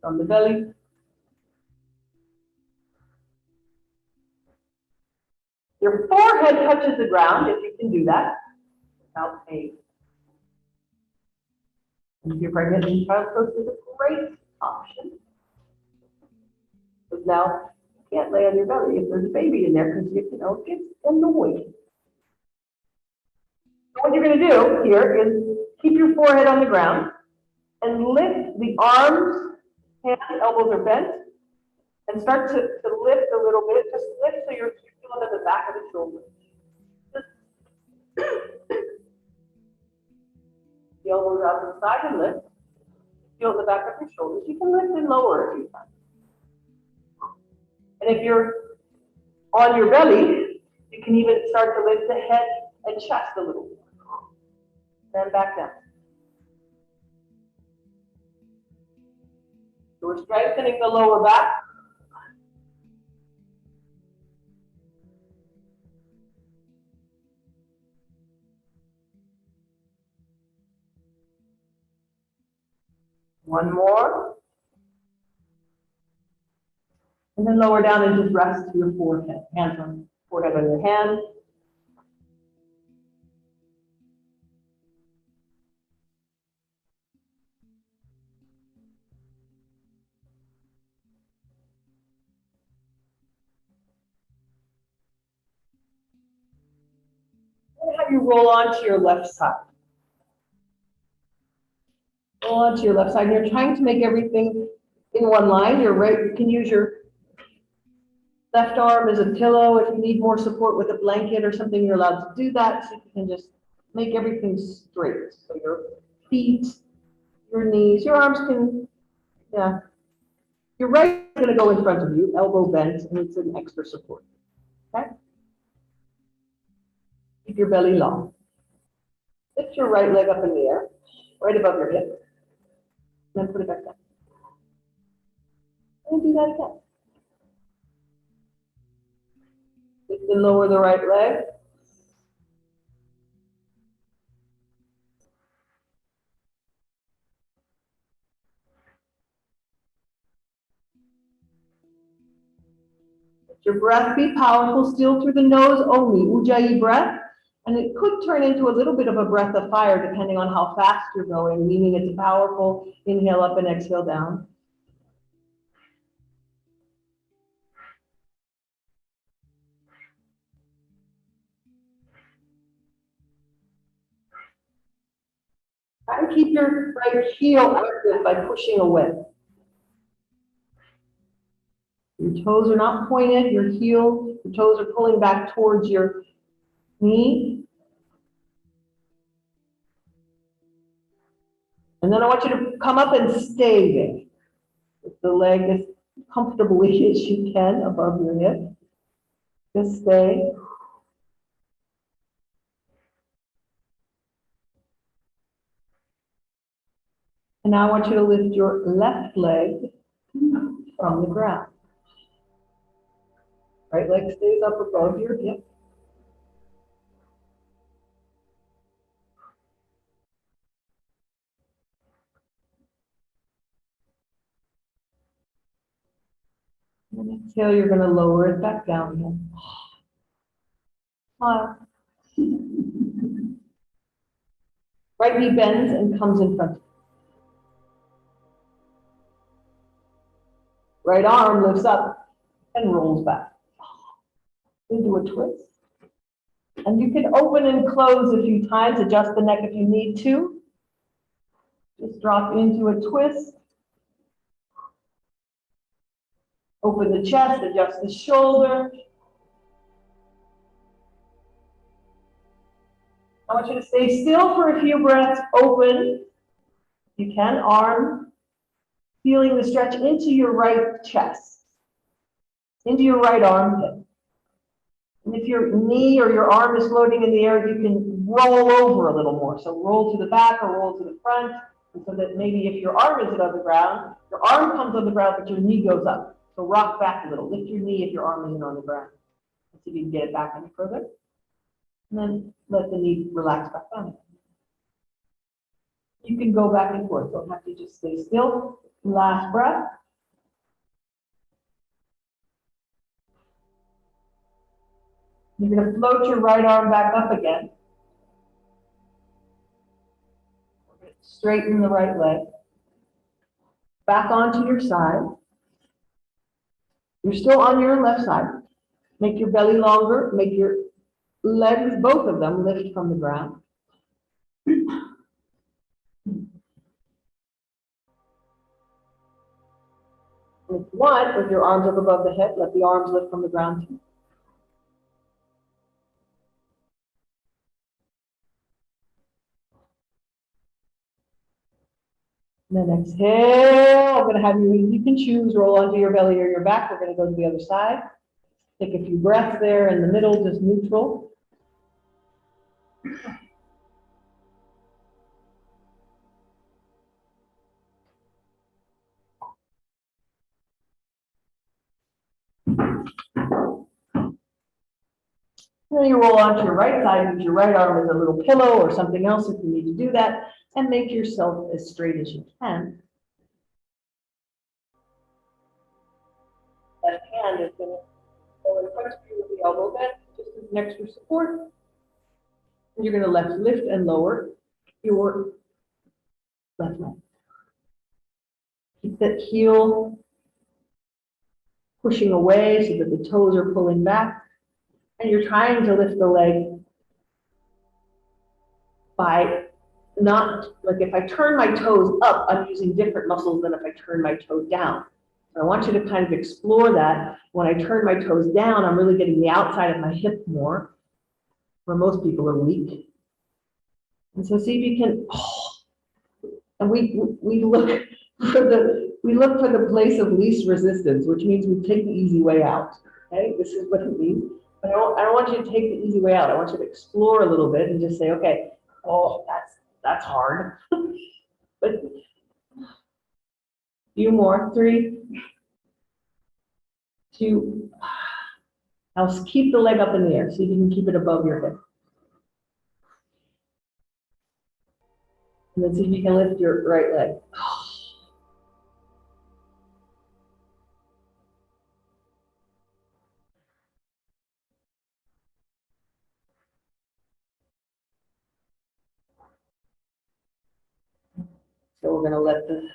from the belly. Your forehead touches the ground, if you can do that, without pain. And if you're pregnant and child pose is a great option. Because now you can't lay on your belly if there's a baby in there because you know it gets annoying. So what you're going to do here is keep your forehead on the ground and lift the arms, hands, elbows are bent, and start to lift a little bit. Just lift so you're feeling at the back of the shoulder. The elbows out to the side and lift. Feel the back of your shoulders. You can lift and lower a few times. And if you're on your belly, you can even start to lift the head and chest a little bit. Then back down. So we're strengthening the lower back. One more. And then lower down and just rest your forehead. Hands on forehead on your hand. And have you roll onto your left side. Roll onto your left side. And you're trying to make everything in one line. Your right, you can use your left arm as a pillow. If you need more support with a blanket or something, you're allowed to do that. So you can just make everything straight. So your feet, your knees, your arms can, yeah. Your right is going to go in front of you, elbow bent, and it's an extra support. Okay? Keep your belly long. Lift your right leg up in the air, right above your hip. Then put it back down. And do that again. Lift and lower the right leg. Let your breath be powerful, still through the nose only, Ujjayi breath. And it could turn into a little bit of a breath of fire depending on how fast you're going, meaning it's a powerful inhale up and exhale down. Try and keep your right heel active by pushing away. Your toes are not pointed, your toes are pulling back towards your knee. And then I want you to come up and stay there. With the leg as comfortably as you can above your hip. Just stay. And now I want you to lift your left leg from the ground. Right leg stays up above your hip. And exhale, you're going to lower it back down again. Smile. Right knee bends and comes in front. Right arm lifts up and rolls back into a twist. And you can open and close a few times, adjust the neck if you need to. Just drop into a twist. Open the chest, adjust the shoulder. I want you to stay still for a few breaths, open. You can, arm, feeling the stretch into your right chest, into your right armpit. And if your knee or your arm is floating in the air, you can roll over a little more. So roll to the back or roll to the front, and so that maybe if your arm isn't on the ground, your arm comes on the ground, but your knee goes up. So rock back a little. Lift your knee if your arm isn't on the ground. Let's see if you can get it back any further. And then let the knee relax back down. You can go back and forth, don't have to just stay still. Last breath. You're going to float your right arm back up again. Straighten the right leg. Back onto your side. You're still on your left side. Make your belly longer. Make your legs, both of them, lift from the ground. If you want, with your arms up above the head, let the arms lift from the ground too. And then exhale. I'm going to have you can choose, roll onto your belly or your back. We're going to go to the other side. Take a few breaths there in the middle, just neutral. And then you roll onto your right side, use your right arm as a little pillow or something else if you need to do that, and make yourself as straight as you can. Left hand is going to go in front of you with the elbow bent, just as an extra support. And you're going to lift and lower your left leg. Keep that heel pushing away so that the toes are pulling back. And you're trying to lift the leg by not, like if I turn my toes up, I'm using different muscles than if I turn my toes down. So I want you to kind of explore that. When I turn my toes down, I'm really getting the outside of my hip more, where most people are weak. And so see if you can, and we look for the place of least resistance, which means we take the easy way out. Okay, this is what it means. But I don't want you to take the easy way out. I want you to explore a little bit and just say, okay, oh, that's hard. But a few more. 3, 2. Now keep the leg up in the air. See if you can keep it above your hip. And then see if you can lift your right leg. So we're going to let the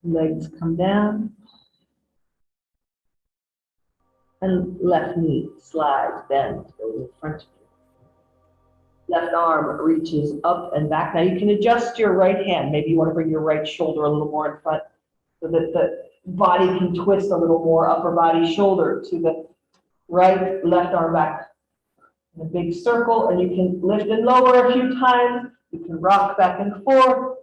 legs come down. And left knee slides, bends, goes in front of you. Left arm reaches up and back. Now you can adjust your right hand. Maybe you want to bring your right shoulder a little more in front so that the body can twist a little more, upper body, shoulder to the right, left arm back in a big circle. And you can lift and lower a few times. You can rock back and forth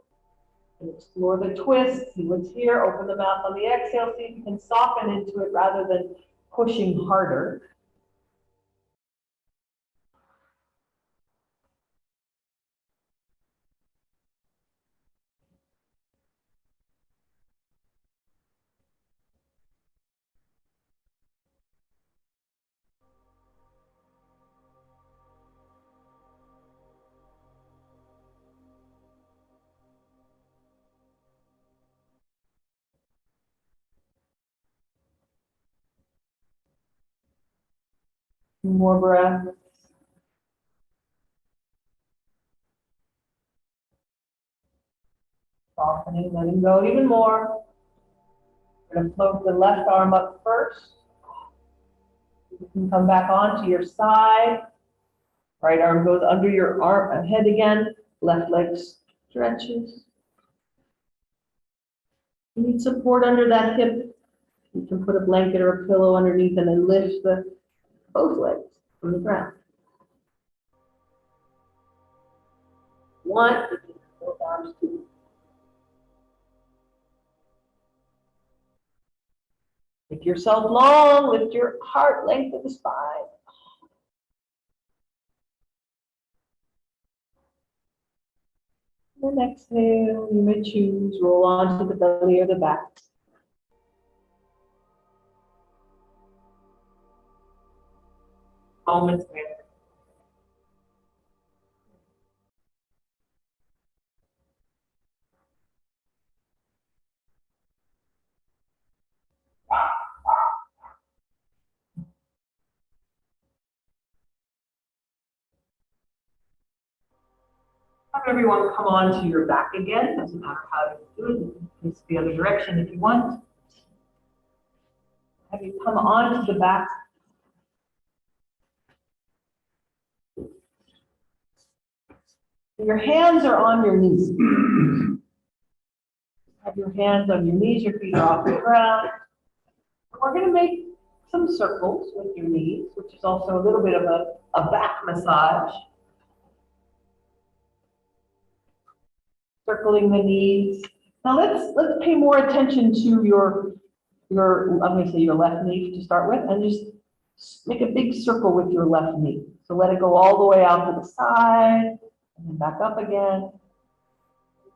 and explore the twist. See what's here. Open the mouth on the exhale. See if you can soften into it rather than pushing harder. More breath. Softening, letting go even more. We're going to float the left arm up first. You can come back onto your side. Right arm goes under your head again. Left leg stretches. You need support under that hip. You can put a blanket or a pillow underneath and then lift both legs from the ground. 1, both arms 2. Make yourself long, lift your heart length of the spine. And exhale, you may choose, roll onto the belly or the back. Moments there. Have everyone come on to your back again. Doesn't matter how you do it. You can face the other direction if you want. Have you come on to the back? Your hands are on your knees. Have your hands on your knees, your feet are off the ground. We're going to make some circles with your knees, which is also a little bit of a back massage. Circling the knees. Now let's pay more attention to your I'm going to say your left knee to start with, and just make a big circle with your left knee. So let it go all the way out to the side, and then back up again.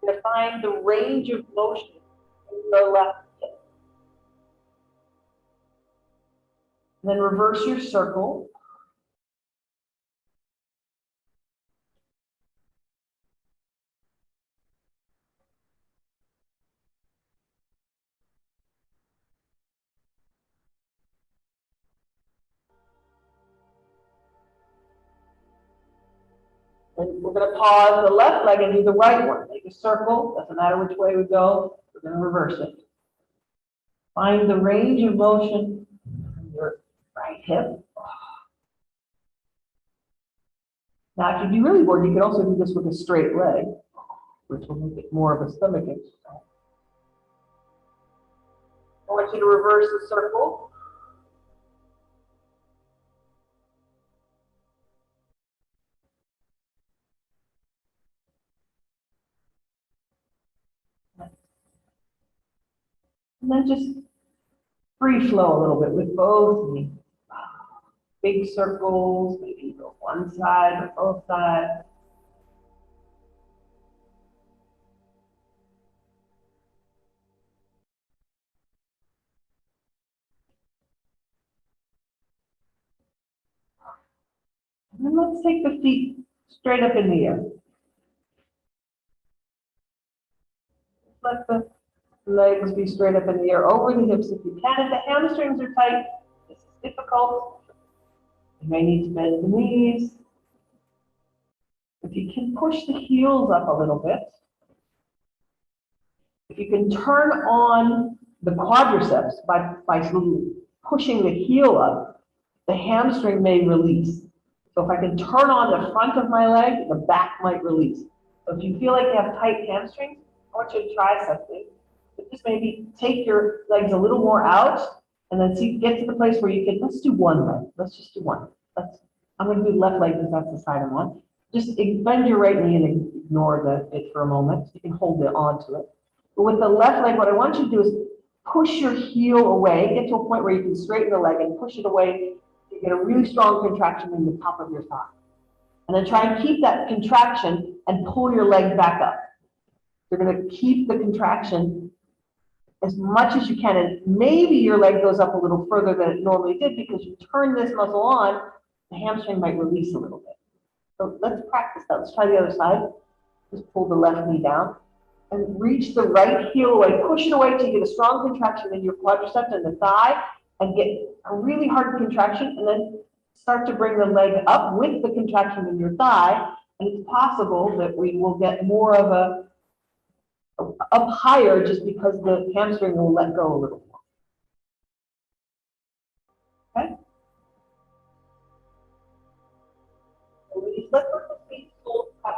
You're going to find the range of motion in your left hip. Then reverse your circle. And we're going to pause the left leg and do the right one. Make a circle. Doesn't matter which way we go. We're going to reverse it. Find the range of motion in your right hip. Now, if you'd be really bored, you could also do this with a straight leg, which will make it more of a stomach exercise. I want you to reverse the circle. And then just free flow a little bit with both knees. Big circles, maybe go one side or both sides. And then let's take the feet straight up in the air. Let the legs be straight up in the air over the hips if you can. If the hamstrings are tight, this is difficult. You may need to bend the knees. If you can push the heels up a little bit. If you can turn on the quadriceps by pushing the heel up, the hamstring may release. So if I can turn on the front of my leg, the back might release. So if you feel like you have tight hamstrings, I want you to try something. Just maybe take your legs a little more out and then get to the place where you can, let's do one leg. Let's just do one. I'm going to do left leg because that's the side I'm on. Just bend your right knee and ignore it for a moment. You can hold it onto it. But with the left leg, what I want you to do is push your heel away, get to a point where you can straighten the leg and push it away to get a really strong contraction in the top of your thigh. And then try and keep that contraction and pull your leg back up. You're going to keep the contraction as much as you can, and maybe your leg goes up a little further than it normally did because you turn this muscle on, the hamstring might release a little bit. So let's practice that. Let's try the other side. Just pull the left knee down and reach the right heel away. Push it away till you get a strong contraction in your quadriceps and the thigh and get a really hard contraction, and then start to bring the leg up with the contraction in your thigh, and it's possible that we will get more of a up higher just because the hamstring will let go a little more. Okay? Release. Let's let the feet full touch.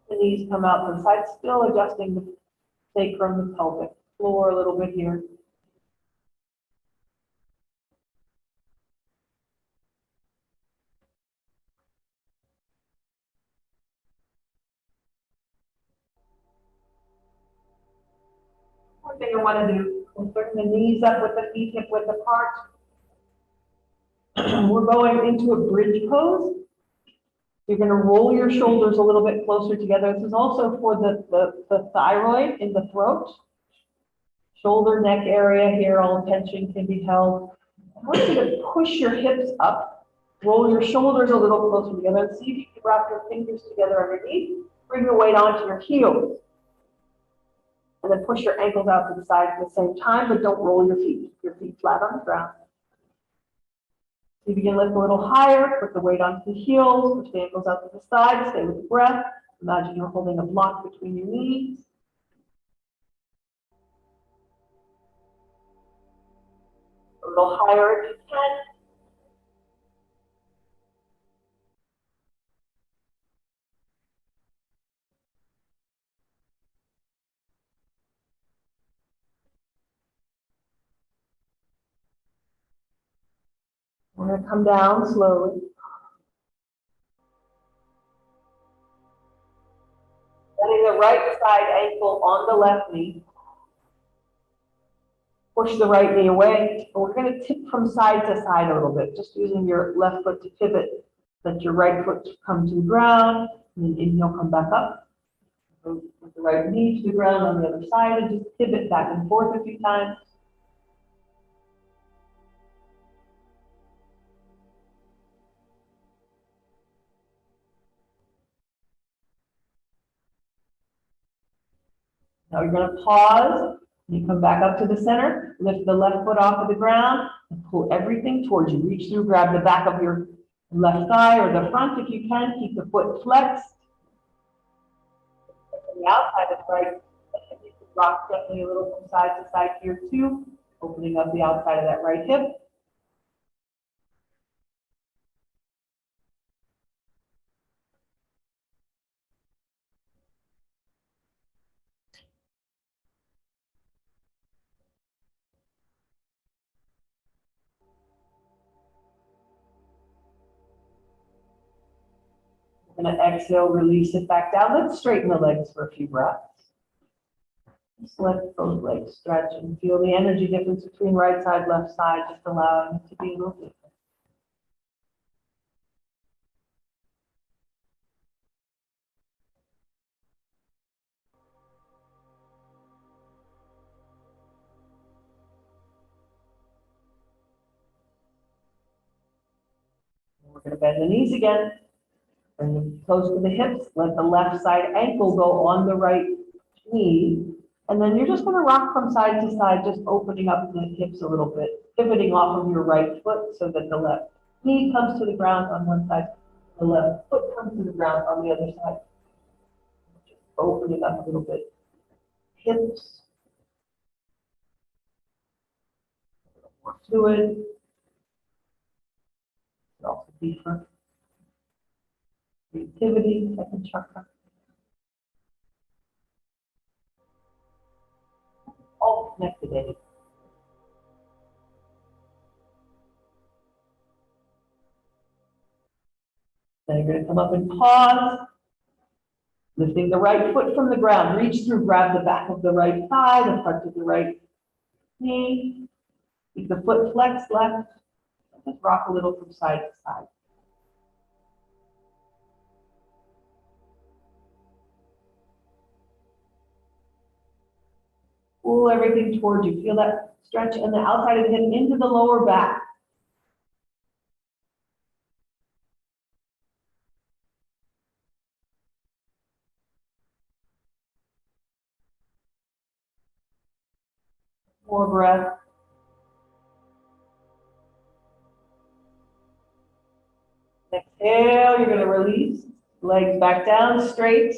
The knees come out to the side, still adjusting the sacrum, the pelvic floor a little bit here. One thing I want to do is bring the knees up with the feet hip width apart. We're going into a bridge pose. You're going to roll your shoulders a little bit closer together. This is also for the thyroid in the throat. Shoulder, neck area here, all tension can be held. I want you to push your hips up, roll your shoulders a little closer together, and see if you can wrap your fingers together underneath. Bring the weight onto your heels. And then push your ankles out to the side at the same time, but don't roll your feet. Keep your feet flat on the ground. See if you can lift a little higher, put the weight onto the heels, push the ankles out to the side, stay with the breath. Imagine you're holding a block between your knees. A little higher if you can. We're going to come down slowly. Letting the right side ankle on the left knee. Push the right knee away. And we're going to tip from side to side a little bit, just using your left foot to pivot. Let your right foot come to the ground. And then inhale, come back up. With the right knee to the ground on the other side, and just pivot back and forth a few times. Now you're going to pause. You come back up to the center, lift the left foot off of the ground, and pull everything towards you. Reach through, grab the back of your left thigh or the front if you can. Keep the foot flexed. On the outside of the right, you can rock gently a little from side to side here too, opening up the outside of that right hip. We're going to exhale, release it back down. Let's straighten the legs for a few breaths. Just let those legs stretch and feel the energy difference between right side, left side, just allowing it to be a little different. We're going to bend the knees again. Bring them close to the hips. Let the left side ankle go on the right knee. And then you're just going to rock from side to side, just opening up the hips a little bit, pivoting off of your right foot so that the left knee comes to the ground on one side, the left foot comes to the ground on the other side. Just opening up a little bit. Hips. More fluid. Also deeper. Creativity, second chakra. All connected in. Then you're going to come up and pause. Lifting the right foot from the ground. Reach through, grab the back of the right thigh, the front of the right knee. Keep the foot flexed left. Just rock a little from side to side. Pull everything towards you. Feel that stretch in the outside of the hip into the lower back. More breath. Exhale, you're going to release. Legs back down straight.